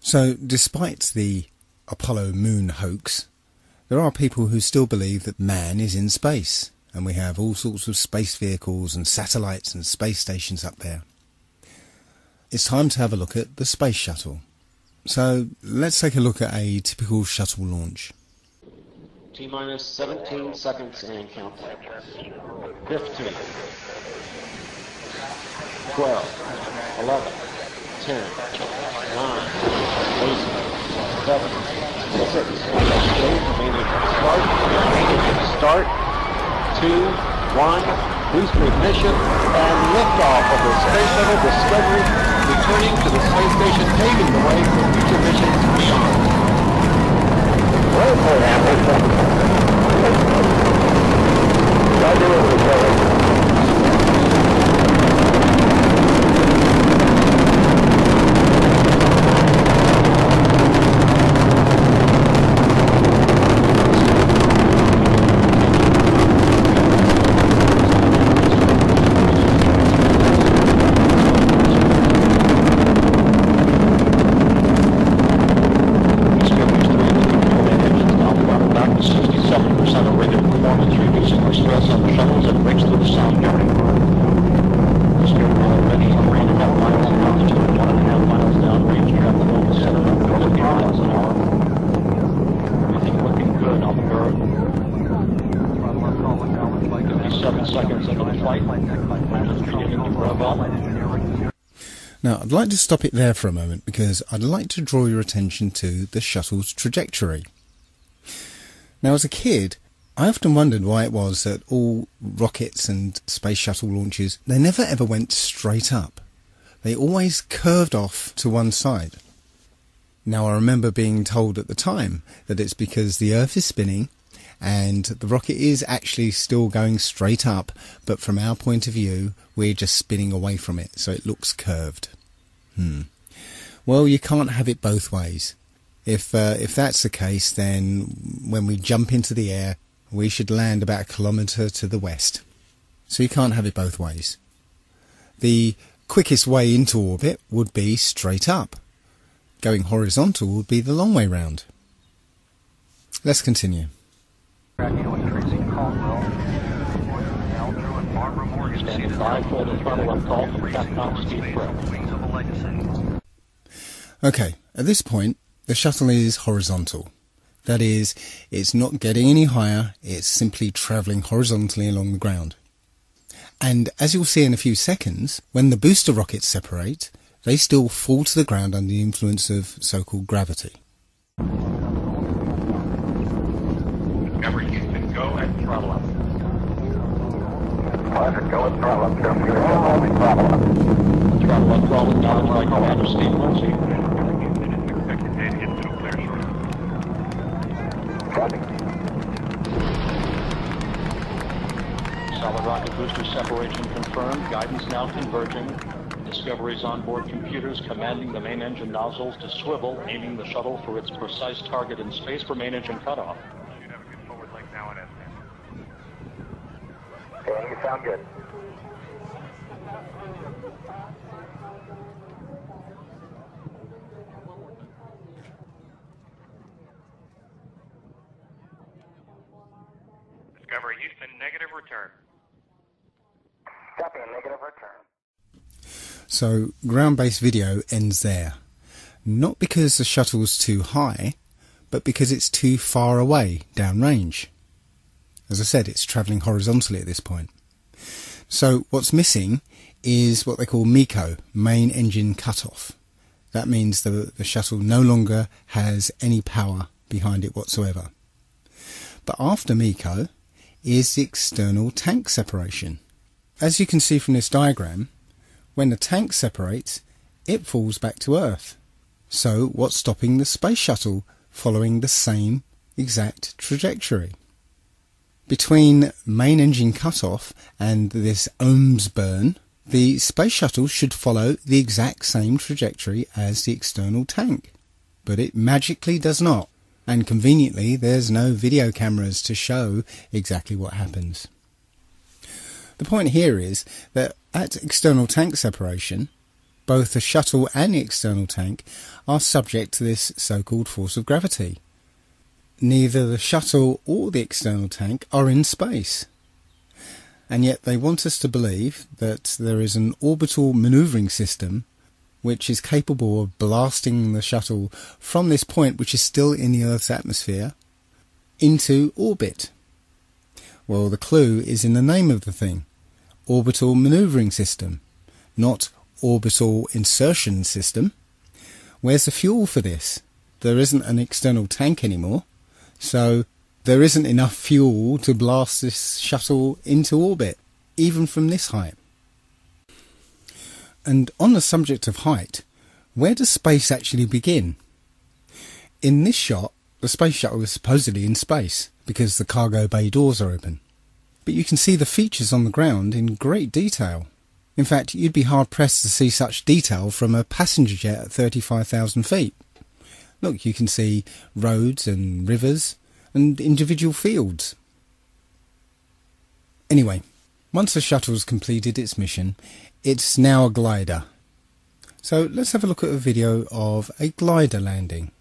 So, despite the Apollo moon hoax, there are people who still believe that man is in space, and we have all sorts of space vehicles and satellites and space stations up there. It's time to have a look at the space shuttle. So, let's take a look at a typical shuttle launch. T-minus 17 seconds and count. 15, 12, 11, 10, 9, 8, 7, 6, start, 2, 1, boost ignition, and liftoff of the Space Shuttle Discovery, returning to the space station, paving the way for future missions beyond. Now, I'd like to stop it there for a moment because I'd like to draw your attention to the shuttle's trajectory. Now, as a kid, I often wondered why it was that all rockets and space shuttle launches, they never ever went straight up. They always curved off to one side. Now, I remember being told at the time that it's because the Earth is spinning and the rocket is actually still going straight up, but from our point of view, we're just spinning away from it, so it looks curved. Well, you can't have it both ways. If that's the case, then when we jump into the air, we should land about a kilometre to the west. So you can't have it both ways. The quickest way into orbit would be straight up. Going horizontal would be the long way round. Let's continue. Standing by for the throttle up call from Capcom speed prep. Okay, at this point, the shuttle is horizontal. That is, it's not getting any higher, it's simply travelling horizontally along the ground. And as you'll see in a few seconds, when the booster rockets separate, they still fall to the ground under the influence of so-called gravity. Discovery, you can go and throttle up. Go and throttle up. Throttle up, throttle down by Commander Steve Lindsay. Expected to hit to clear short. Solid rocket booster separation confirmed. Guidance now converging. Discovery's onboard computers commanding the main engine nozzles to swivel, aiming the shuttle for its precise target in space for main engine cutoff. Should have a good forward link now in S10. Okay, you sound good. Discovery Houston, negative return. Copy, negative return. So, ground-based video ends there. Not because the shuttle's too high, but because it's too far away downrange. As I said, it's travelling horizontally at this point. So what's missing is what they call MECO, main engine cutoff. That means the shuttle no longer has any power behind it whatsoever. But after MECO is the external tank separation. As you can see from this diagram, when the tank separates, it falls back to Earth. So what's stopping the space shuttle following the same exact trajectory? Between main engine cutoff and this ohms burn, the space shuttle should follow the exact same trajectory as the external tank. But it magically does not. And conveniently, there's no video cameras to show exactly what happens. The point here is that at external tank separation, both the shuttle and the external tank are subject to this so-called force of gravity. Neither the shuttle or the external tank are in space. And yet they want us to believe that there is an orbital manoeuvring system which is capable of blasting the shuttle from this point, which is still in the Earth's atmosphere, into orbit. Well, the clue is in the name of the thing. Orbital manoeuvring system, not orbital insertion system. Where's the fuel for this? There isn't an external tank anymore, so there isn't enough fuel to blast this shuttle into orbit, even from this height. And on the subject of height, where does space actually begin? In this shot, the space shuttle is supposedly in space, because the cargo bay doors are open. But you can see the features on the ground in great detail. In fact, you'd be hard-pressed to see such detail from a passenger jet at 35,000 feet. Look, you can see roads and rivers and individual fields. Anyway, once the shuttle's completed its mission, it's now a glider. So let's have a look at a video of a glider landing.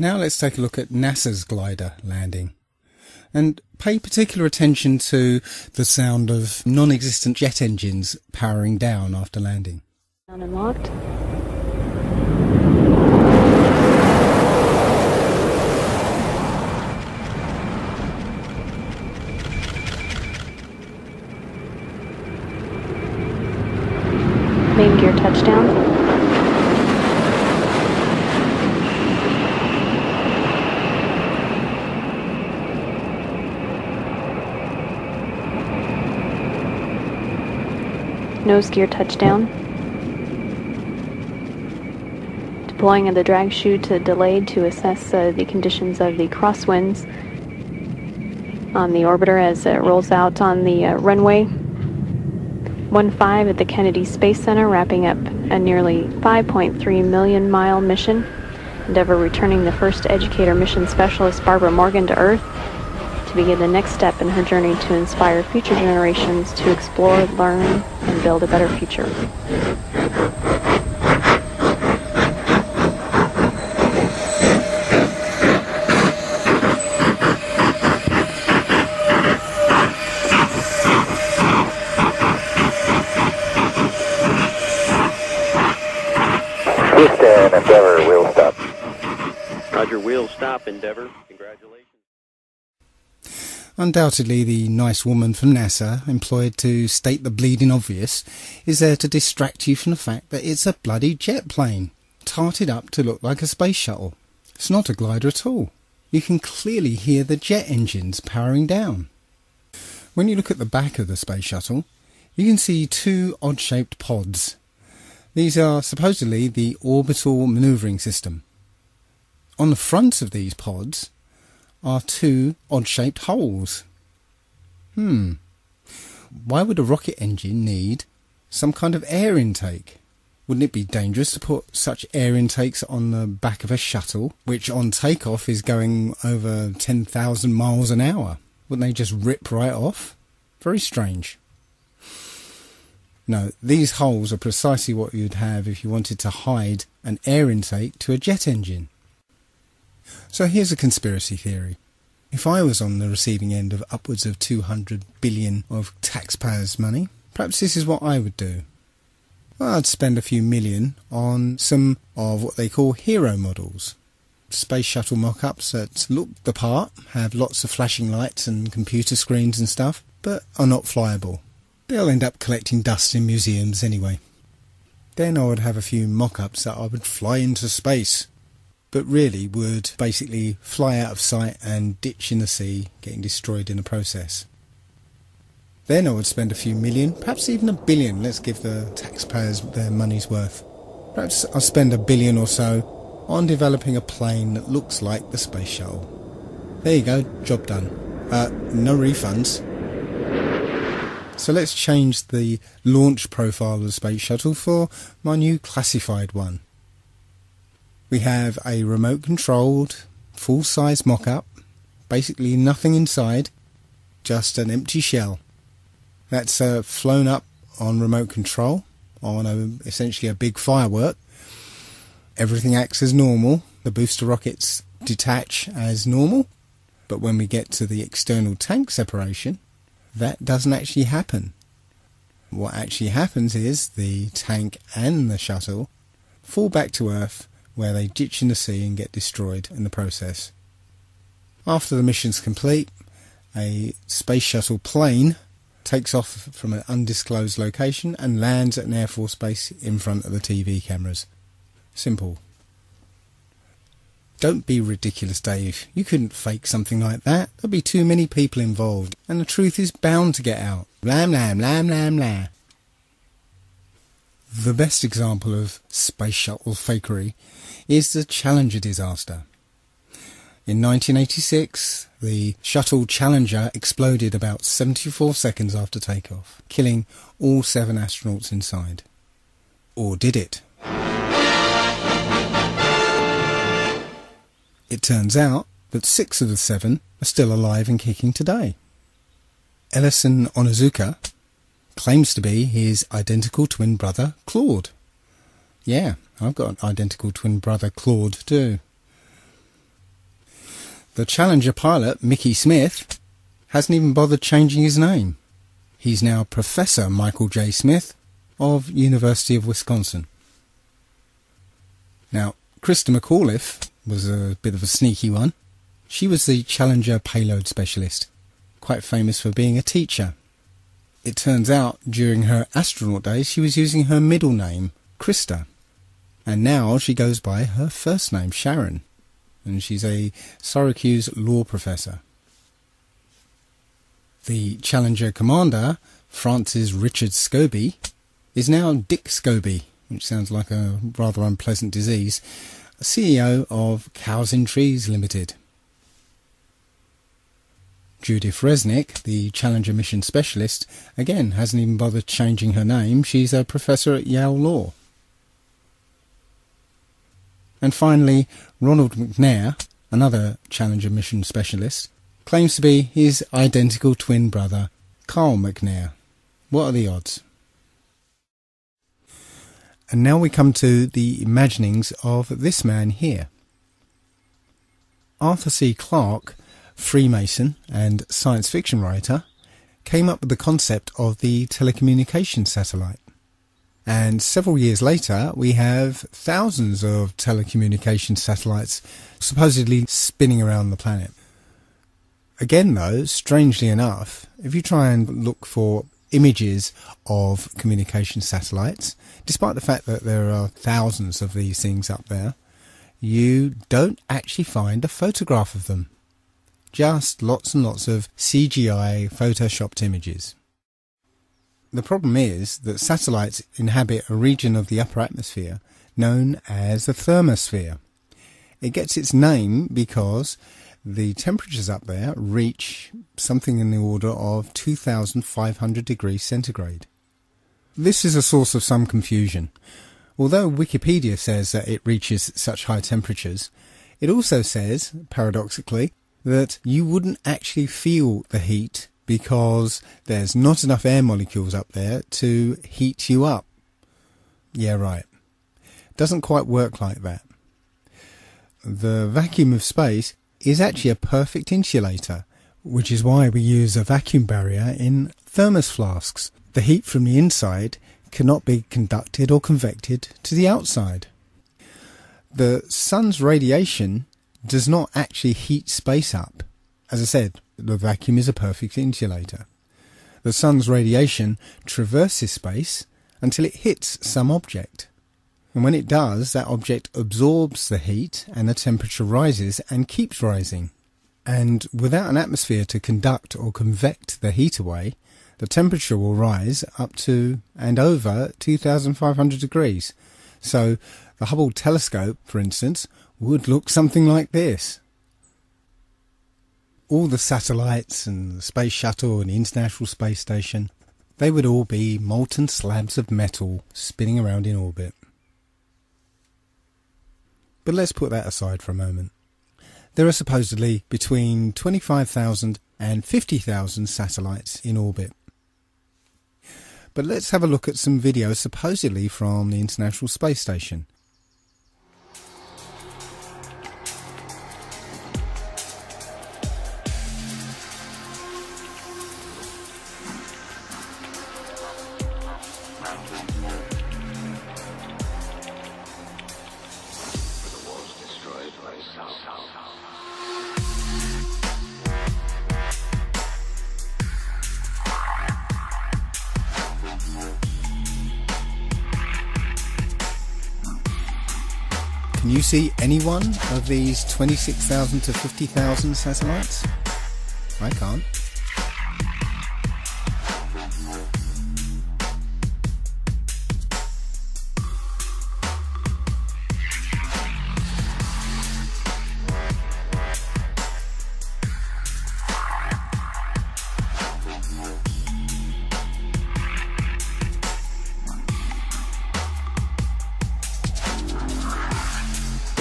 Now let's take a look at NASA's glider landing, and pay particular attention to the sound of non-existent jet engines powering down after landing. Down and locked. Main gear touchdown. Nose gear touchdown. Deploying of the drag chute delayed to assess the conditions of the crosswinds on the orbiter as it rolls out on the runway 15 at the Kennedy Space Center, wrapping up a nearly 5.3 million mile mission. Endeavour returning the first educator mission specialist Barbara Morgan to Earth to begin the next step in her journey to inspire future generations to explore, learn, and build a better future. Houston, Endeavour, wheel stop. Roger, wheel stop, Endeavour. Congratulations. Undoubtedly, the nice woman from NASA, employed to state the bleeding obvious, is there to distract you from the fact that it's a bloody jet plane, tarted up to look like a space shuttle. It's not a glider at all. You can clearly hear the jet engines powering down. When you look at the back of the space shuttle, you can see two odd-shaped pods. These are supposedly the orbital manoeuvring system. On the front of these pods are two odd-shaped holes. Why would a rocket engine need some kind of air intake? Wouldn't it be dangerous to put such air intakes on the back of a shuttle, which on takeoff is going over 10,000 miles an hour? Wouldn't they just rip right off? Very strange. No, these holes are precisely what you'd have if you wanted to hide an air intake to a jet engine. So here's a conspiracy theory. If I was on the receiving end of upwards of 200 billion of taxpayers' money, perhaps this is what I would do. I'd spend a few million on some of what they call hero models. Space shuttle mock-ups that look the part, have lots of flashing lights and computer screens and stuff, but are not flyable. They'll end up collecting dust in museums anyway. Then I would have a few mock-ups that I would fly into space, but really would basically fly out of sight and ditch in the sea, getting destroyed in the process. Then I would spend a few million, perhaps even $1 billion, let's give the taxpayers their money's worth. Perhaps I'll spend $1 billion or so on developing a plane that looks like the space shuttle. There you go, job done. No refunds. So let's change the launch profile of the space shuttle for my new classified one. We have a remote controlled, full-size mock-up, basically nothing inside, just an empty shell. That's flown up on remote control, on essentially a big firework. Everything acts as normal, the booster rockets detach as normal, but when we get to the external tank separation, that doesn't actually happen. What actually happens is the tank and the shuttle fall back to Earth, where they ditch in the sea and get destroyed in the process. After the mission's complete, a space shuttle plane takes off from an undisclosed location and lands at an Air Force base in front of the TV cameras. Simple. Don't be ridiculous, Dave. You couldn't fake something like that. There'd be too many people involved, and the truth is bound to get out. Blam, blam, blam, blam, blam. The best example of space shuttle fakery is the Challenger disaster. In 1986, the shuttle Challenger exploded about 74 seconds after takeoff, killing all 7 astronauts inside. Or did it? It turns out that 6 of the 7 are still alive and kicking today. Ellison Onizuka claims to be his identical twin brother, Claude. Yeah, I've got an identical twin brother, Claude, too. The Challenger pilot, Mickey Smith, hasn't even bothered changing his name. He's now Professor Michael J. Smith of University of Wisconsin. Now, Krista McAuliffe was a bit of a sneaky one. She was the Challenger payload specialist, quite famous for being a teacher. It turns out during her astronaut days she was using her middle name, Krista, and now she goes by her first name, Sharon, and she's a Syracuse law professor. The Challenger commander, Francis Richard Scobie, is now Dick Scobie, which sounds like a rather unpleasant disease, CEO of Cows in Trees Limited. Judith Resnick, the Challenger mission specialist, again hasn't even bothered changing her name. She's a professor at Yale Law. And finally, Ronald McNair, another Challenger mission specialist, claims to be his identical twin brother, Carl McNair. What are the odds? And now we come to the imaginings of this man here. Arthur C. Clarke, Freemason and science fiction writer, came up with the concept of the telecommunications satellite. And several years later, we have thousands of telecommunications satellites supposedly spinning around the planet. Again though, strangely enough, if you try and look for images of communication satellites, despite the fact that there are thousands of these things up there, you don't actually find a photograph of them. Just lots and lots of CGI photoshopped images. The problem is that satellites inhabit a region of the upper atmosphere known as the thermosphere. It gets its name because the temperatures up there reach something in the order of 2,500 degrees centigrade. This is a source of some confusion. Although Wikipedia says that it reaches such high temperatures, it also says, paradoxically, that you wouldn't actually feel the heat because there's not enough air molecules up there to heat you up. Yeah, right. Doesn't quite work like that. The vacuum of space is actually a perfect insulator, which is why we use a vacuum barrier in thermos flasks. The heat from the inside cannot be conducted or convected to the outside. The sun's radiation does not actually heat space up. As I said, the vacuum is a perfect insulator. The sun's radiation traverses space until it hits some object. And when it does, that object absorbs the heat and the temperature rises and keeps rising. And without an atmosphere to conduct or convect the heat away, the temperature will rise up to and over 2,500 degrees. So the Hubble telescope, for instance, would look something like this. All the satellites and the space shuttle and the International Space Station, they would all be molten slabs of metal spinning around in orbit. But let's put that aside for a moment. There are supposedly between 25,000 and 50,000 satellites in orbit. But let's have a look at some videos supposedly from the International Space Station. Can you see any one of these 26,000 to 50,000 satellites? I can't.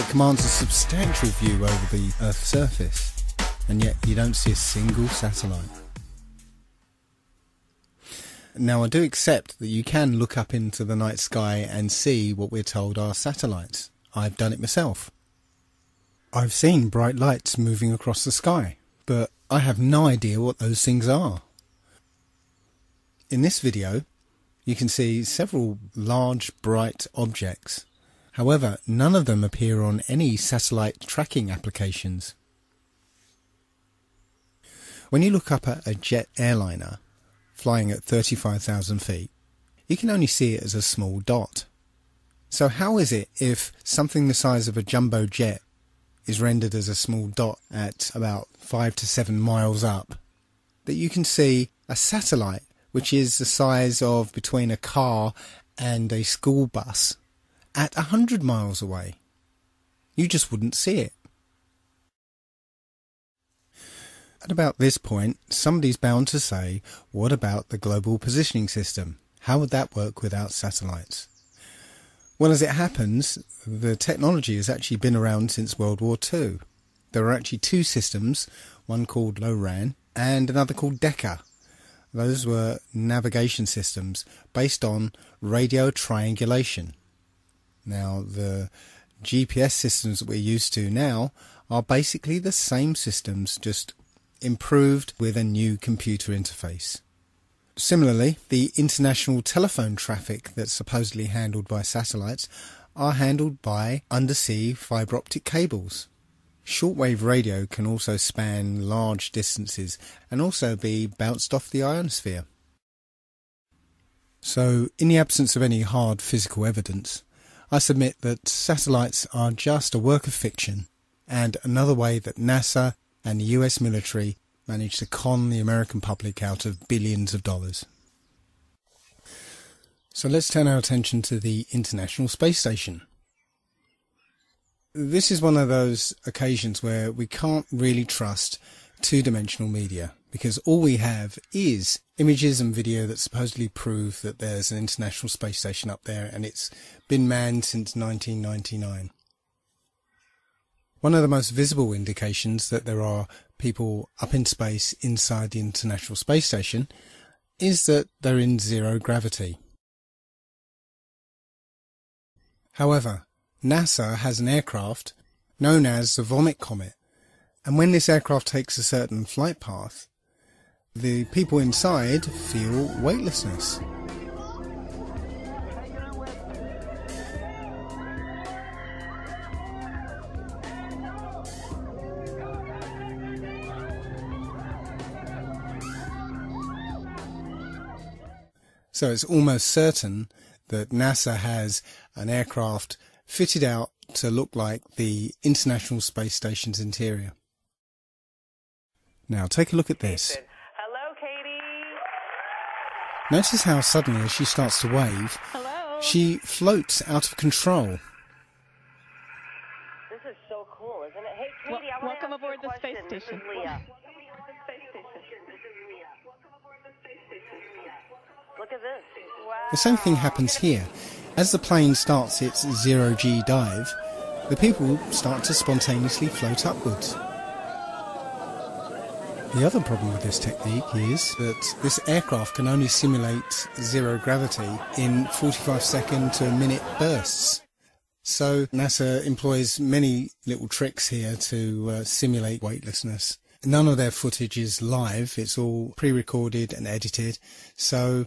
Commands a substantial view over the Earth's surface, and yet you don't see a single satellite. Now, I do accept that you can look up into the night sky and see what we're told are satellites. I've done it myself. I've seen bright lights moving across the sky, but I have no idea what those things are. In this video, you can see several large bright objects. However, none of them appear on any satellite tracking applications. When you look up at a jet airliner flying at 35,000 feet, you can only see it as a small dot. So how is it if something the size of a jumbo jet is rendered as a small dot at about 5 to 7 miles up, that you can see a satellite which is the size of between a car and a school bus at 100 miles away? You just wouldn't see it. At about this point, somebody's bound to say, what about the global positioning system? How would that work without satellites? Well, as it happens, the technology has actually been around since World War II. There are actually two systems, one called LORAN and another called DECA. Those were navigation systems based on radio triangulation. Now, the GPS systems that we're used to now are basically the same systems, just improved with a new computer interface. Similarly, the international telephone traffic that's supposedly handled by satellites are handled by undersea fibre optic cables. Shortwave radio can also span large distances and also be bounced off the ionosphere. So, in the absence of any hard physical evidence, I submit that satellites are just a work of fiction and another way that NASA and the US military managed to con the American public out of billions of dollars. So let's turn our attention to the International Space Station. This is one of those occasions where we can't really trust two-dimensional media, because all we have is images and video that supposedly prove that there's an International Space Station up there and it's been manned since 1999. One of the most visible indications that there are people up in space inside the International Space Station is that they're in zero gravity. However, NASA has an aircraft known as the Vomit Comet, and when this aircraft takes a certain flight path, the people inside feel weightlessness. So it's almost certain that NASA has an aircraft fitted out to look like the International Space Station's interior. Now take a look at this. Hello, Katie. Notice how suddenly as she starts to wave, she floats out of control. This is so cool, isn't it? Hey, Katie, I want Welcome to ask aboard you a the space question. This station. is Leah. Look at this. Wow. The same thing happens here. As the plane starts its zero-G dive, the people start to spontaneously float upwards. The other problem with this technique is that this aircraft can only simulate zero gravity in 45-second to a minute bursts. So NASA employs many little tricks here to simulate weightlessness. None of their footage is live, it's all pre-recorded and edited, so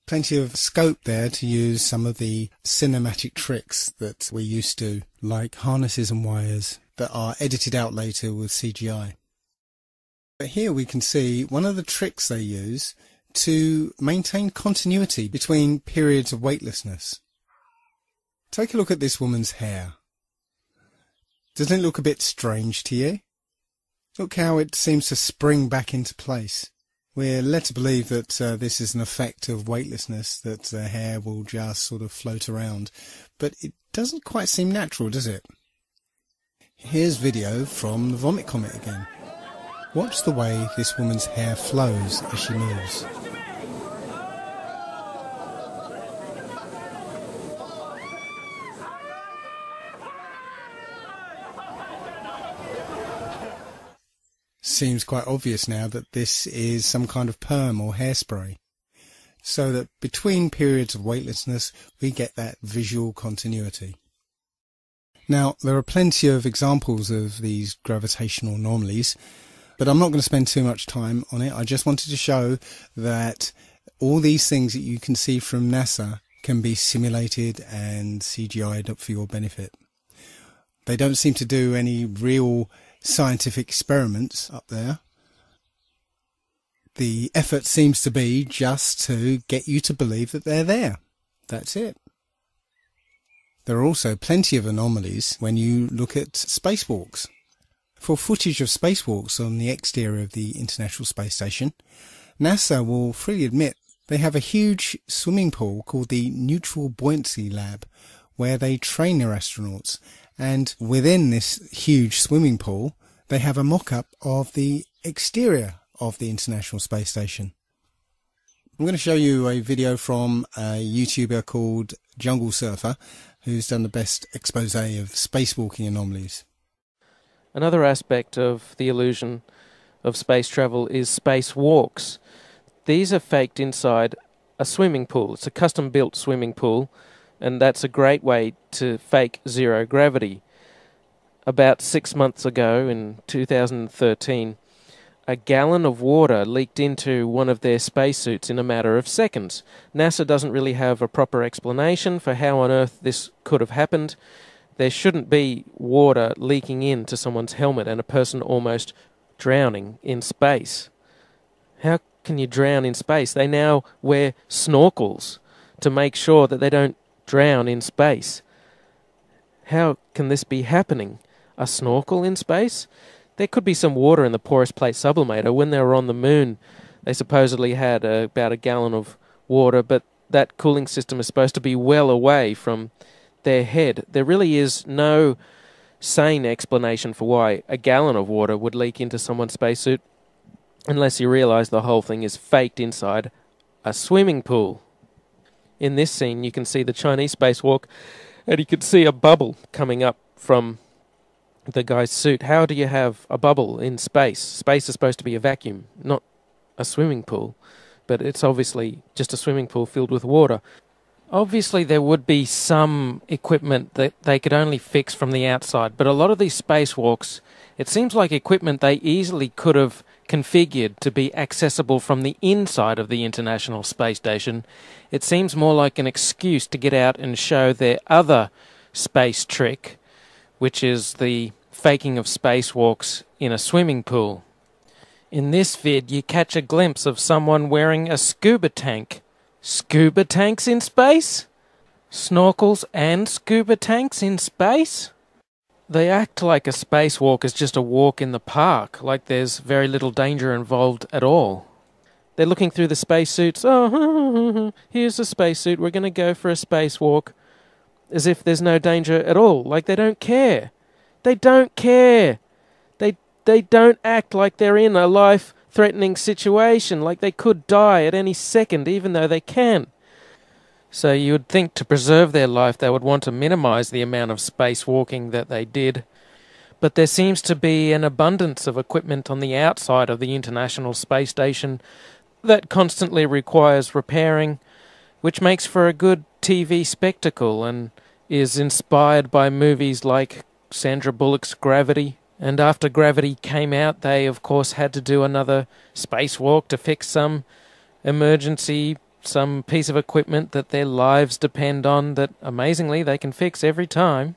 plenty of scope there to use some of the cinematic tricks that we're used to, like harnesses and wires that are edited out later with CGI. But here we can see one of the tricks they use to maintain continuity between periods of weightlessness. Take a look at this woman's hair. Doesn't it look a bit strange to you? Look how it seems to spring back into place. We're led to believe that this is an effect of weightlessness, that the hair will just sort of float around. But it doesn't quite seem natural, does it? Here's video from the Vomit Comet again. Watch the way this woman's hair flows as she moves. Seems quite obvious now that this is some kind of perm or hairspray, so that between periods of weightlessness we get that visual continuity. Now, there are plenty of examples of these gravitational anomalies, but I'm not going to spend too much time on it. I just wanted to show that all these things that you can see from NASA can be simulated and CGI'd up for your benefit. They don't seem to do any real scientific experiments up there. The effort seems to be just to get you to believe that they're there. That's it. There are also plenty of anomalies when you look at spacewalks. For footage of spacewalks on the exterior of the International Space Station, NASA will freely admit they have a huge swimming pool called the Neutral Buoyancy Lab, where they train their astronauts, and within this huge swimming pool they have a mock-up of the exterior of the International Space Station. I'm going to show you a video from a YouTuber called Jungle Surfer, who's done the best expose of spacewalking anomalies. Another aspect of the illusion of space travel is spacewalks. These are faked inside a swimming pool. It's a custom-built swimming pool, and that's a great way to fake zero gravity. About 6 months ago, in 2013, a gallon of water leaked into one of their spacesuits in a matter of seconds. NASA doesn't really have a proper explanation for how on earth this could have happened. There shouldn't be water leaking into someone's helmet and a person almost drowning in space. How can you drown in space? They now wear snorkels to make sure that they don't drown in space. How can this be happening? A snorkel in space? There could be some water in the porous plate sublimator. When they were on the moon, they supposedly had about a gallon of water, but that cooling system is supposed to be well away from their head. There really is no sane explanation for why a gallon of water would leak into someone's spacesuit, unless you realize the whole thing is faked inside a swimming pool. In this scene, you can see the Chinese spacewalk, and you can see a bubble coming up from the guy's suit. How do you have a bubble in space? Space is supposed to be a vacuum, not a swimming pool, but it's obviously just a swimming pool filled with water. Obviously, there would be some equipment that they could only fix from the outside, but a lot of these spacewalks, it seems like equipment they easily could have configured to be accessible from the inside of the International Space Station. It seems more like an excuse to get out and show their other space trick, which is the faking of spacewalks in a swimming pool. In this vid, you catch a glimpse of someone wearing a scuba tank. Scuba tanks in space? Snorkels and scuba tanks in space? They act like a spacewalk is just a walk in the park, like there's very little danger involved at all. They're looking through the spacesuits. Oh, here's a spacesuit. We're going to go for a spacewalk. As if there's no danger at all. Like they don't care. They don't care. They don't act like they're in a life-threatening situation, like they could die at any second, even though they can. So you would think to preserve their life they would want to minimize the amount of spacewalking that they did. But there seems to be an abundance of equipment on the outside of the International Space Station that constantly requires repairing, which makes for a good TV spectacle and is inspired by movies like Sandra Bullock's Gravity. And after Gravity came out, they of course had to do another spacewalk to fix some emergency, some piece of equipment that their lives depend on that amazingly they can fix every time.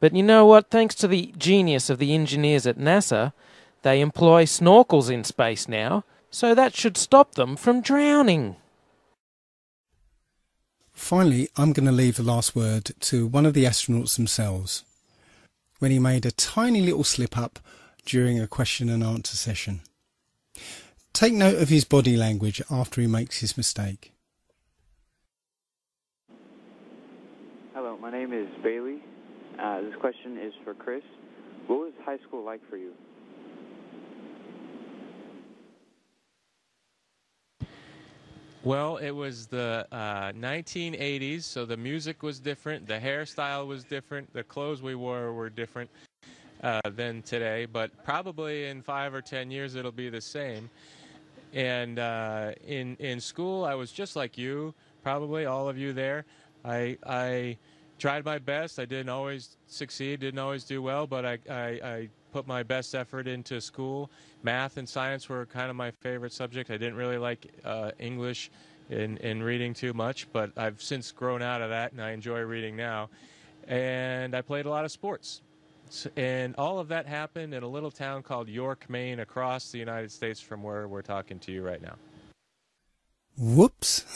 But you know what? Thanks to the genius of the engineers at NASA, they employ snorkels in space now, so that should stop them from drowning. Finally, I'm going to leave the last word to one of the astronauts themselves, when he made a tiny little slip-up during a question and answer session. Take note of his body language after he makes his mistake. Hello, my name is Bailey. This question is for Chris. What was high school like for you? Well, it was the 1980s, so the music was different, the hairstyle was different, the clothes we wore were different than today, but probably in 5 or 10 years it'll be the same. And in school, I was just like you, probably all of you there. I tried my best. I didn't always succeed, didn't always do well, but I put my best effort into school. Math and science were kind of my favorite subject. I didn't really like English and reading too much, but I've since grown out of that, and I enjoy reading now. And I played a lot of sports. And all of that happened in a little town called York, Maine, across the United States from where we're talking to you right now. Whoops.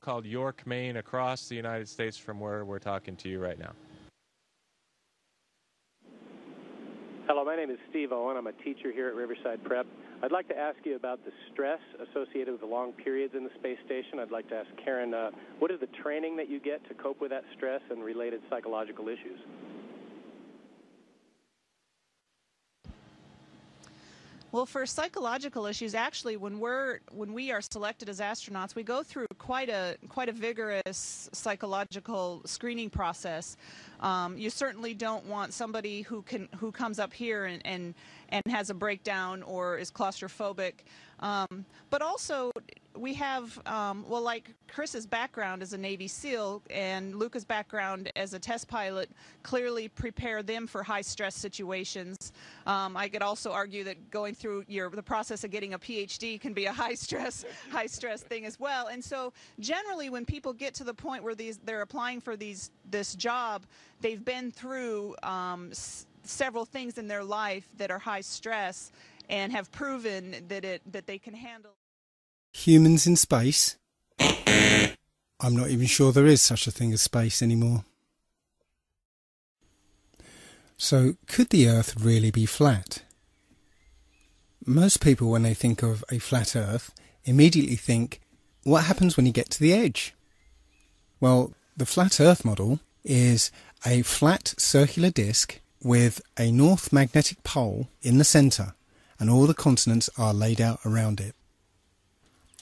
Called York, Maine, across the United States from where we're talking to you right now. Hello, my name is Steve Owen. I'm a teacher here at Riverside Prep. I'd like to ask you about the stress associated with the long periods in the space station. I'd like to ask Karen, what is the training that you get to cope with that stress and related psychological issues? Well, for psychological issues, actually, when we are selected as astronauts, we go through quite a vigorous psychological screening process. You certainly don't want somebody who comes up here and has a breakdown or is claustrophobic. But also, we have, well, like Chris's background as a Navy SEAL and Luca's background as a test pilot clearly prepare them for high-stress situations. I could also argue that going through the process of getting a PhD can be a high-stress thing as well. And so, generally, when people get to the point where they're applying for this job, they've been through several things in their life that are high stress and have proven that they can handle. Humans in space? I'm not even sure there is such a thing as space anymore. So, could the Earth really be flat? Most people, when they think of a flat Earth, immediately think, what happens when you get to the edge? Well, the flat Earth model is a flat circular disk with a north magnetic pole in the centre, and all the continents are laid out around it.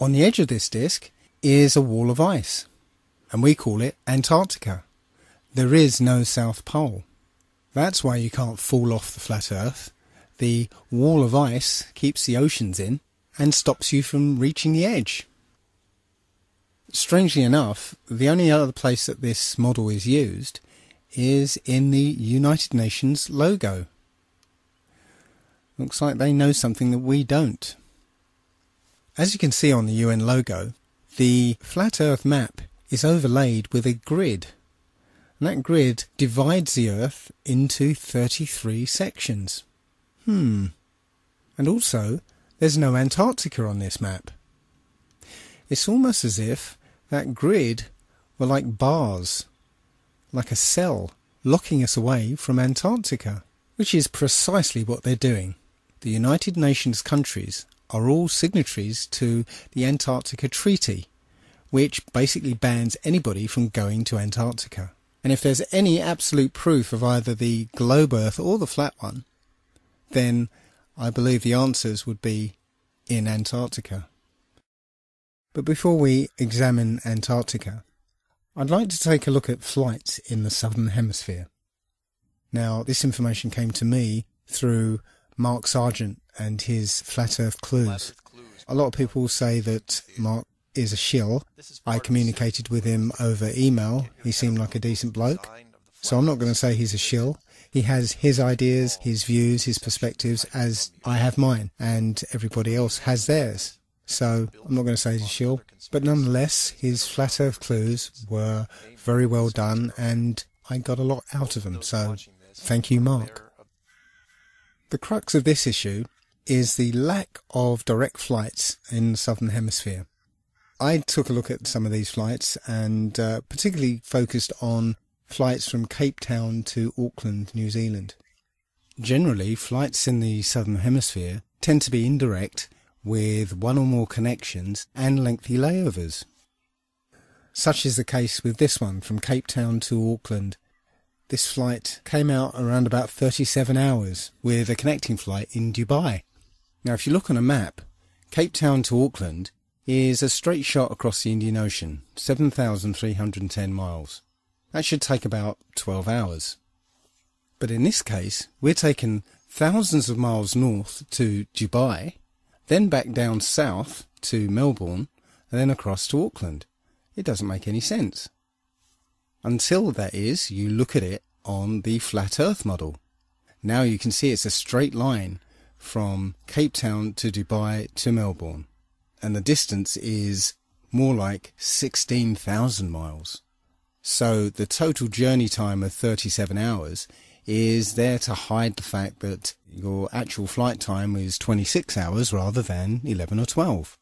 On the edge of this disk is a wall of ice, and we call it Antarctica. There is no South Pole. That's why you can't fall off the flat Earth. The wall of ice keeps the oceans in and stops you from reaching the edge. Strangely enough, the only other place that this model is used is in the United Nations logo. Looks like they know something that we don't. As you can see on the UN logo, the flat Earth map is overlaid with a grid. And that grid divides the Earth into 33 sections. And also, there's no Antarctica on this map. It's almost as if that grid were like bars, like a cell, locking us away from Antarctica, which is precisely what they're doing. The United Nations countries are all signatories to the Antarctica Treaty, which basically bans anybody from going to Antarctica. And if there's any absolute proof of either the globe Earth or the flat one, then I believe the answers would be in Antarctica. But before we examine Antarctica, I'd like to take a look at flights in the Southern Hemisphere. Now, this information came to me through Mark Sargent and his Flat Earth Clues. A lot of people say that Mark is a shill. I communicated with him over email. He seemed like a decent bloke. So I'm not going to say he's a shill. He has his ideas, his views, his perspectives, as I have mine, and everybody else has theirs. So I'm not going to say he's a shill. But nonetheless, his Flat Earth Clues were very well done, and I got a lot out of them. So thank you, Mark. The crux of this issue is the lack of direct flights in the Southern Hemisphere. I took a look at some of these flights and particularly focused on flights from Cape Town to Auckland, New Zealand. Generally, flights in the Southern Hemisphere tend to be indirect, with one or more connections and lengthy layovers. Such is the case with this one from Cape Town to Auckland. This flight came out around about 37 hours with a connecting flight in Dubai. Now if you look on a map, Cape Town to Auckland is a straight shot across the Indian Ocean, 7,310 miles. That should take about 12 hours. But in this case, we're taking thousands of miles north to Dubai, then back down south to Melbourne, and then across to Auckland. It doesn't make any sense. Until, that is, you look at it on the Flat Earth model. Now you can see it's a straight line from Cape Town to Dubai to Melbourne, and the distance is more like 16,000 miles. So the total journey time of 37 hours is there to hide the fact that your actual flight time is 26 hours rather than 11 or 12.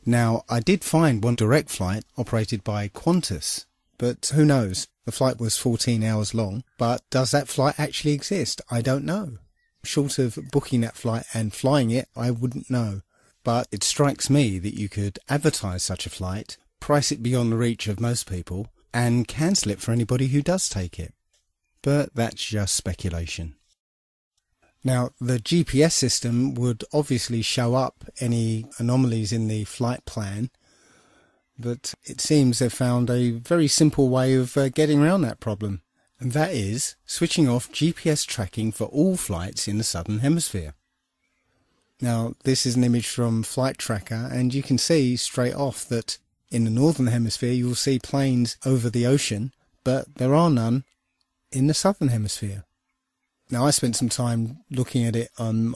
Now, I did find one direct flight operated by Qantas, but who knows? The flight was 14 hours long, but does that flight actually exist? I don't know. Short of booking that flight and flying it, I wouldn't know. But it strikes me that you could advertise such a flight, price it beyond the reach of most people, and cancel it for anybody who does take it. But that's just speculation. Now, the GPS system would obviously show up any anomalies in the flight plan, but it seems they've found a very simple way of getting around that problem, and that is switching off GPS tracking for all flights in the Southern Hemisphere. Now, this is an image from Flight Tracker, and you can see straight off that in the Northern Hemisphere you'll see planes over the ocean, but there are none in the Southern Hemisphere. Now, I spent some time looking at it on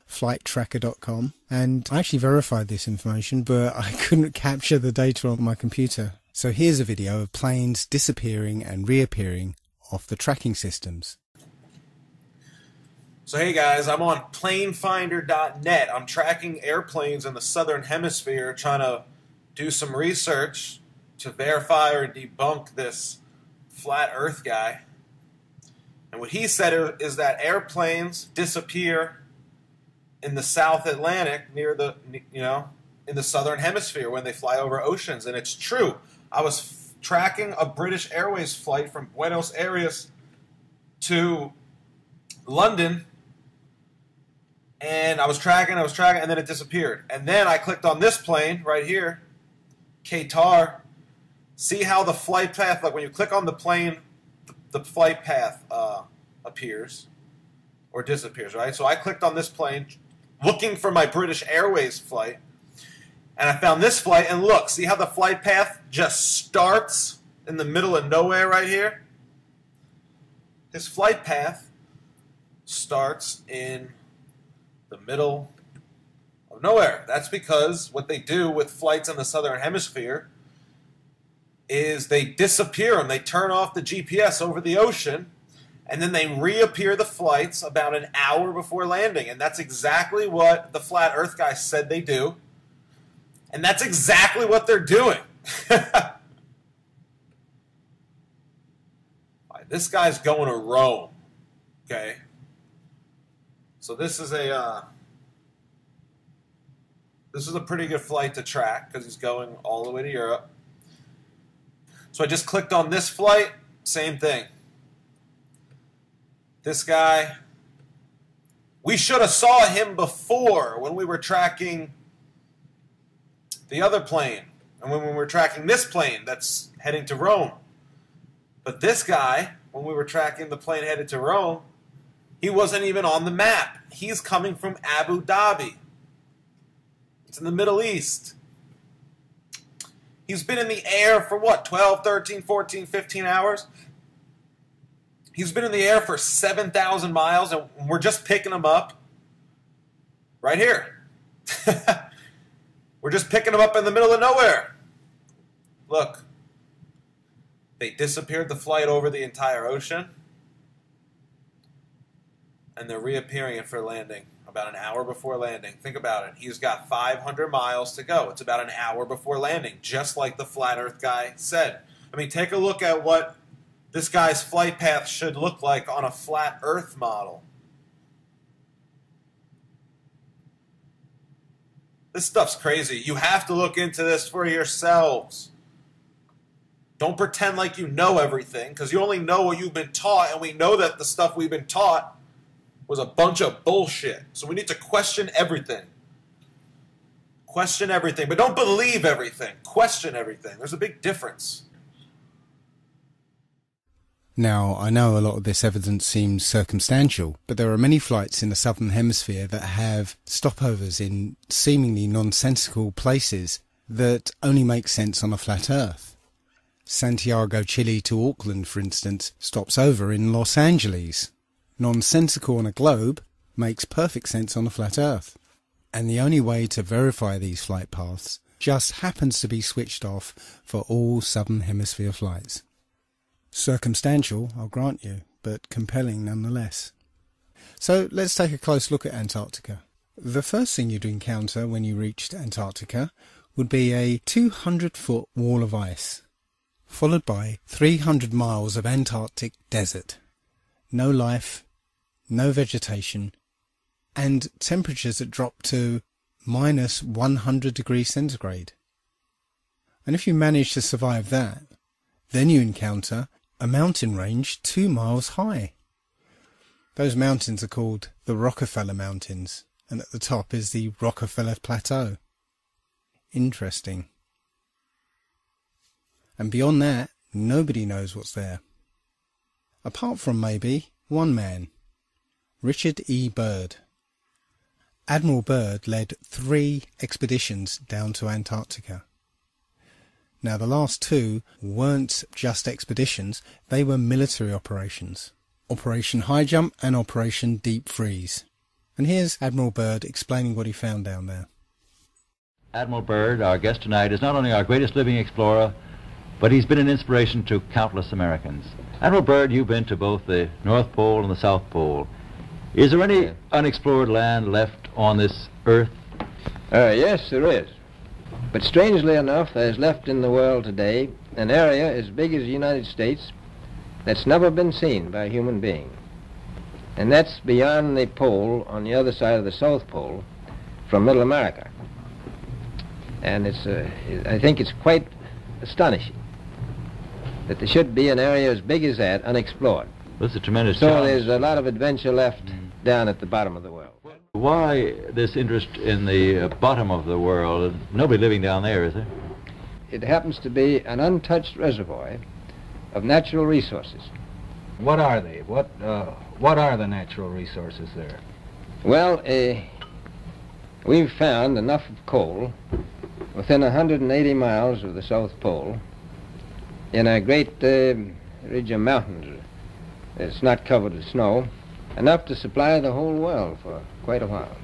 flighttracker.com, and I actually verified this information, but I couldn't capture the data on my computer. So here's a video of planes disappearing and reappearing off the tracking systems. So hey guys, I'm on planefinder.net. I'm tracking airplanes in the Southern Hemisphere, trying to do some research to verify or debunk this flat Earth guy. And what he said is that airplanes disappear in the South Atlantic near the, in the Southern Hemisphere when they fly over oceans. And it's true. I was tracking a British Airways flight from Buenos Aires to London, and I was tracking, and then it disappeared. And then I clicked on this plane right here, Qatar. See how the flight path, like when you click on the plane, the flight path appears or disappears, right? So I clicked on this plane looking for my British Airways flight, and I found this flight, and look, see how the flight path just starts in the middle of nowhere right here? His flight path starts in the middle of nowhere. That's because what they do with flights in the Southern Hemisphere is they disappear them. They turn off the GPS over the ocean, and then they reappear the flights about an hour before landing. And that's exactly what the Flat Earth guy said they do. And that's exactly what they're doing. right, this guy's going to Rome. Okay. So this is a pretty good flight to track because he's going all the way to Europe. So I just clicked on this flight, same thing. This guy, we should have saw him before when we were tracking the other plane and when we were tracking this plane that's heading to Rome. But this guy, when we were tracking the plane headed to Rome, he wasn't even on the map. He's coming from Abu Dhabi. It's in the Middle East. He's been in the air for what, 12, 13, 14, 15 hours? He's been in the air for 7,000 miles, and we're just picking him up right here. We're just picking him up in the middle of nowhere. Look, they disappeared the flight over the entire ocean, and they're reappearing it for landing. About an hour before landing. Think about it. He's got 500 miles to go. It's about an hour before landing, just like the flat earth guy said. I mean, take a look at what this guy's flight path should look like on a flat earth model. This stuff's crazy. You have to look into this for yourselves. Don't pretend like you know everything, because you only know what you've been taught, and we know that the stuff we've been taught was a bunch of bullshit. So we need to question everything. Question everything. But don't believe everything. Question everything. There's a big difference. Now, I know a lot of this evidence seems circumstantial, but there are many flights in the southern hemisphere that have stopovers in seemingly nonsensical places that only make sense on a flat Earth. Santiago, Chile to Auckland, for instance, stops over in Los Angeles. Nonsensical on a globe makes perfect sense on a flat Earth. And the only way to verify these flight paths just happens to be switched off for all southern hemisphere flights. Circumstantial, I'll grant you, but compelling nonetheless. So let's take a close look at Antarctica. The first thing you'd encounter when you reached Antarctica would be a 200-foot wall of ice, followed by 300 miles of Antarctic desert. No life, no vegetation, and temperatures that drop to minus 100 degrees centigrade. And if you manage to survive that, then you encounter a mountain range 2 miles high. Those mountains are called the Rockefeller Mountains, and at the top is the Rockefeller Plateau. Interesting. And beyond that, nobody knows what's there. Apart from maybe one man, Richard E. Byrd. Admiral Byrd led 3 expeditions down to Antarctica. Now the last 2 weren't just expeditions, they were military operations. Operation High Jump and Operation Deep Freeze. And here's Admiral Byrd explaining what he found down there. Admiral Byrd, our guest tonight, is not only our greatest living explorer, but he's been an inspiration to countless Americans. Admiral Byrd, you've been to both the North Pole and the South Pole. Is there any unexplored land left on this Earth? Yes, there is. But strangely enough, there's left in the world today an area as big as the United States that's never been seen by a human being. And that's beyond the pole on the other side of the South Pole from Middle America. And I think it's quite astonishing that there should be an area as big as that unexplored. That's a tremendous So challenge. there's a lot of adventure left down at the bottom of the world. Why this interest in the bottom of the world? Nobody living down there, is there? It happens to be an untouched reservoir of natural resources. What are they? What are the natural resources there? Well, we've found enough of coal within 180 miles of the South Pole in a great ridge of mountains. It's not covered with snow, enough to supply the whole world for quite a while.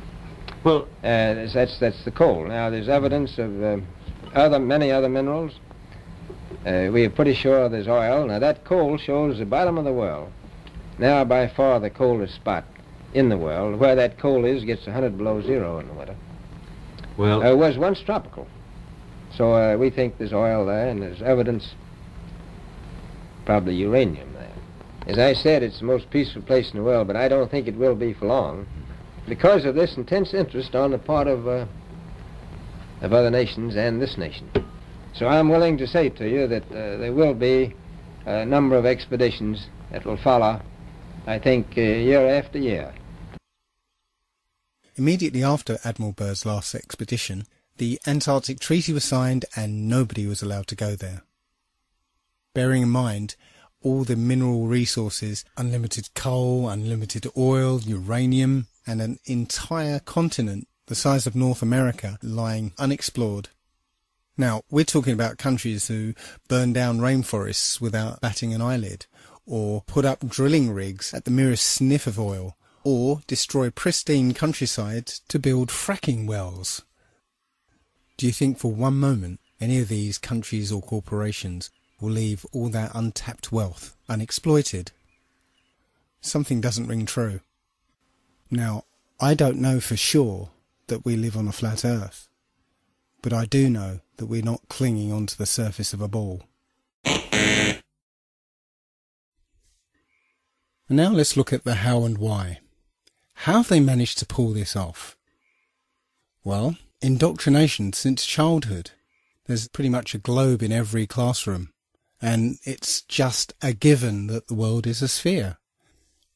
Well, that's the coal. Now, there's evidence of many other minerals. We are pretty sure there's oil. Now, that coal shows the bottom of the world. Now, by far the coldest spot in the world. Where that coal is gets 100 below zero in the winter. Well, it was once tropical. So we think there's oil there, and there's evidence, probably uranium there. As I said, it's the most peaceful place in the world, but I don't think it will be for long because of this intense interest on the part of other nations and this nation. So I'm willing to say to you that there will be a number of expeditions that will follow, I think, year after year. Immediately after Admiral Byrd's last expedition, the Antarctic Treaty was signed and nobody was allowed to go there. Bearing in mind all the mineral resources, unlimited coal, unlimited oil, uranium, and an entire continent the size of North America lying unexplored. Now, we're talking about countries who burn down rainforests without batting an eyelid, or put up drilling rigs at the merest sniff of oil, or destroy pristine countryside to build fracking wells. Do you think for one moment any of these countries or corporations will leave all that untapped wealth unexploited? Something doesn't ring true. Now, I don't know for sure that we live on a flat earth, but I do know that we're not clinging onto the surface of a ball. And now let's look at the how and why. How have they managed to pull this off? Well, indoctrination since childhood. There's pretty much a globe in every classroom, and it's just a given that the world is a sphere.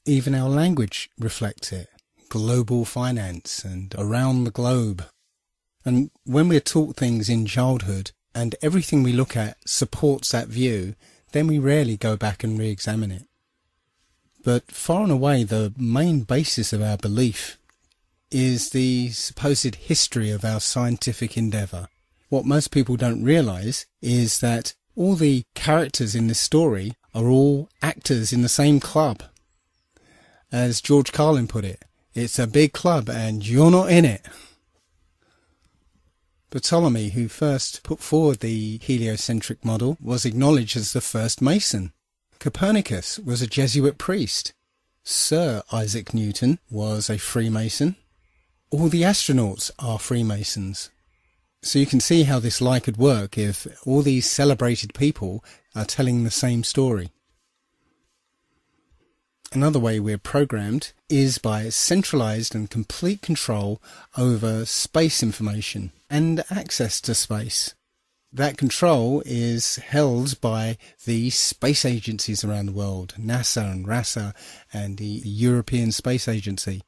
Even our language reflects it. Global finance and around the globe. And when we're taught things in childhood and everything we look at supports that view, then we rarely go back and re-examine it. But far and away the main basis of our belief is the supposed history of our scientific endeavour. What most people don't realise is that all the characters in this story are all actors in the same club. As George Carlin put it, it's a big club and you're not in it. Ptolemy, who first put forward the heliocentric model, was acknowledged as the first Mason. Copernicus was a Jesuit priest. Sir Isaac Newton was a Freemason. All the astronauts are Freemasons. So you can see how this lie could work if all these celebrated people are telling the same story. Another way we're programmed is by centralized and complete control over space information and access to space. That control is held by the space agencies around the world, NASA and RASA and the European Space Agency.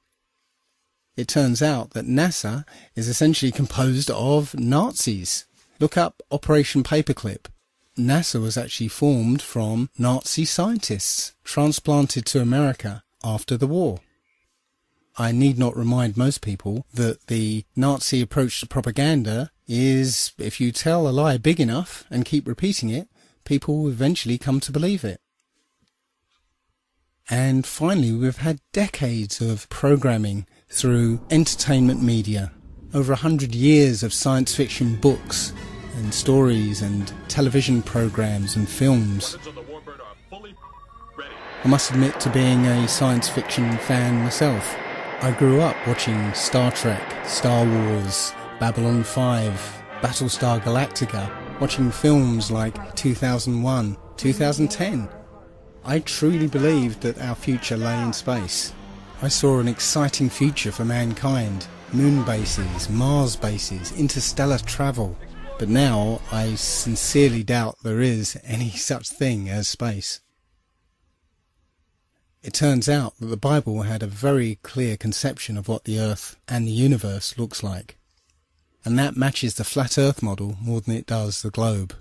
It turns out that NASA is essentially composed of Nazis. Look up Operation Paperclip. NASA was actually formed from Nazi scientists transplanted to America after the war. I need not remind most people that the Nazi approach to propaganda is if you tell a lie big enough and keep repeating it, people will eventually come to believe it. And finally, we've had decades of programming through entertainment media, over 100 years of science fiction books and stories and television programs and films. I must admit to being a science fiction fan myself. I grew up watching Star Trek, Star Wars, Babylon 5, Battlestar Galactica, watching films like 2001, 2010. I truly believed that our future lay in space. I saw an exciting future for mankind, moon bases, Mars bases, interstellar travel. But now I sincerely doubt there is any such thing as space. It turns out that the Bible had a very clear conception of what the Earth and the universe looks like. And that matches the flat Earth model more than it does the globe.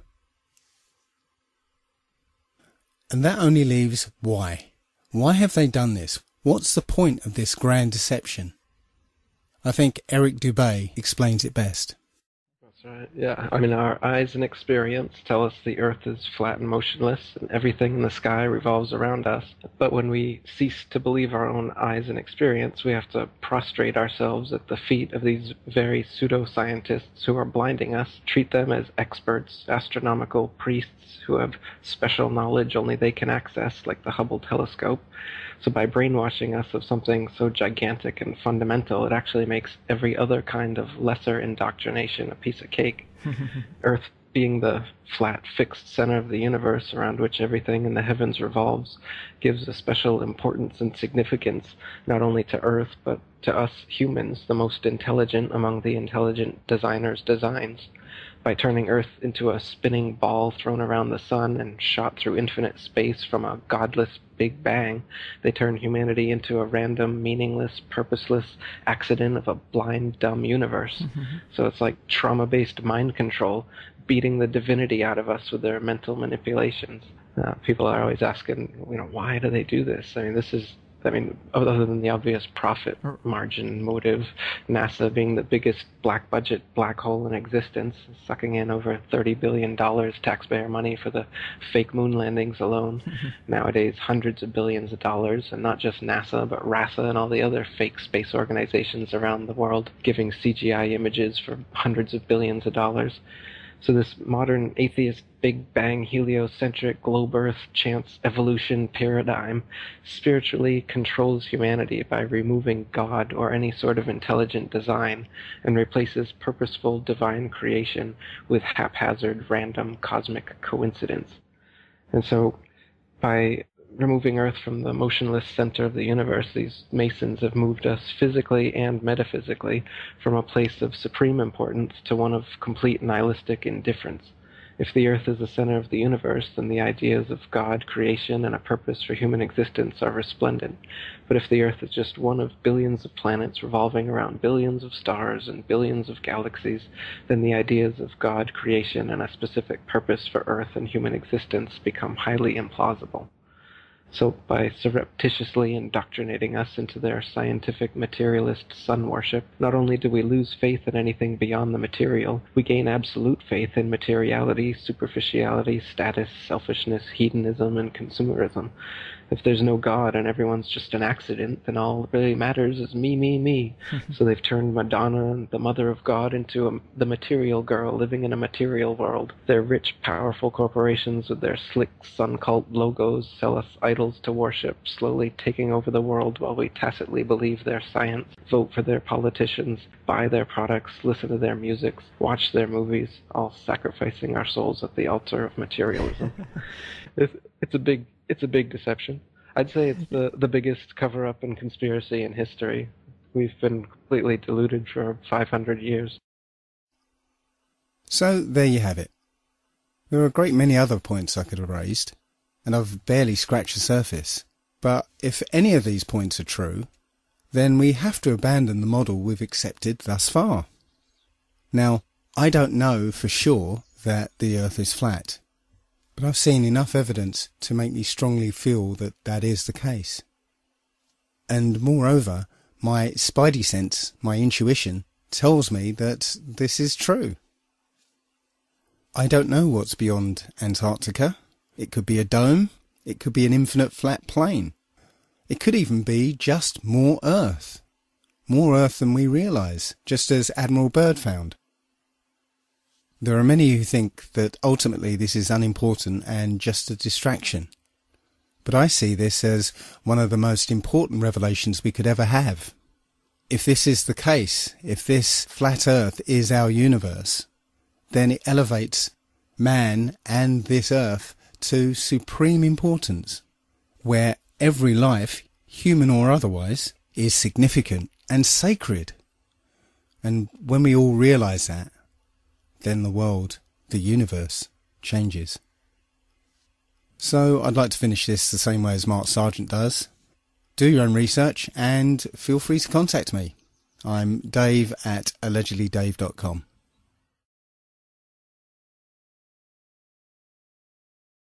And that only leaves why. Why have they done this? What's the point of this grand deception? I think Eric Dubay explains it best. That's right, yeah. I mean, our eyes and experience tell us the Earth is flat and motionless, and everything in the sky revolves around us. But when we cease to believe our own eyes and experience, we have to prostrate ourselves at the feet of these very pseudo-scientists who are blinding us, treat them as experts, astronomical priests who have special knowledge only they can access, like the Hubble telescope. So by brainwashing us of something so gigantic and fundamental, it actually makes every other kind of lesser indoctrination a piece of cake. Earth being the flat, fixed center of the universe around which everything in the heavens revolves gives a special importance and significance not only to Earth, but to us humans, the most intelligent among the intelligent designers' designs. By turning Earth into a spinning ball thrown around the sun and shot through infinite space from a godless Big Bang, they turn humanity into a random, meaningless, purposeless accident of a blind, dumb universe. So it's like trauma-based mind control, beating the divinity out of us with their mental manipulations. People are always asking, why do they do this? Other than the obvious profit margin motive, NASA being the biggest black budget black hole in existence, sucking in over $30 billion taxpayer money for the fake moon landings alone. Nowadays, hundreds of billions of dollars, and not just NASA, but RASA and all the other fake space organizations around the world giving CGI images for hundreds of billions of dollars. So this modern atheist Big Bang heliocentric globe Earth chance evolution paradigm spiritually controls humanity by removing God or any sort of intelligent design and replaces purposeful divine creation with haphazard random cosmic coincidence. And so by removing Earth from the motionless center of the universe, these Masons have moved us physically and metaphysically from a place of supreme importance to one of complete nihilistic indifference. If the Earth is the center of the universe, then the ideas of God, creation, and a purpose for human existence are resplendent. But if the Earth is just one of billions of planets revolving around billions of stars and billions of galaxies, then the ideas of God, creation, and a specific purpose for Earth and human existence become highly implausible. So by surreptitiously indoctrinating us into their scientific materialist sun worship, not only do we lose faith in anything beyond the material, we gain absolute faith in materiality, superficiality, status, selfishness, hedonism, and consumerism. If there's no God and everyone's just an accident, then all that really matters is me, me, me. So they've turned Madonna, the mother of God, into the material girl living in a material world. Their rich, powerful corporations with their slick sun cult logos sell us idols to worship, slowly taking over the world while we tacitly believe their science, vote for their politicians, buy their products, listen to their music, watch their movies, all sacrificing our souls at the altar of materialism. It's a big deception. I'd say it's the biggest cover-up and conspiracy in history. We've been completely deluded for 500 years. So there you have it. There are a great many other points I could have raised, and I've barely scratched the surface. But if any of these points are true, then we have to abandon the model we've accepted thus far. Now, I don't know for sure that the Earth is flat, but I've seen enough evidence to make me strongly feel that that is the case. And moreover, my spidey sense, my intuition, tells me that this is true. I don't know what's beyond Antarctica. It could be a dome. It could be an infinite flat plane. It could even be just more Earth. More Earth than we realise, just as Admiral Byrd found. There are many who think that ultimately this is unimportant and just a distraction. But I see this as one of the most important revelations we could ever have. If this is the case, if this flat Earth is our universe, then it elevates man and this Earth to supreme importance, where every life, human or otherwise, is significant and sacred. And when we all realise that, then the world, the universe, changes. So I'd like to finish this the same way as Mark Sargent does. Do your own research and feel free to contact me. I'm Dave at allegedlydave.com.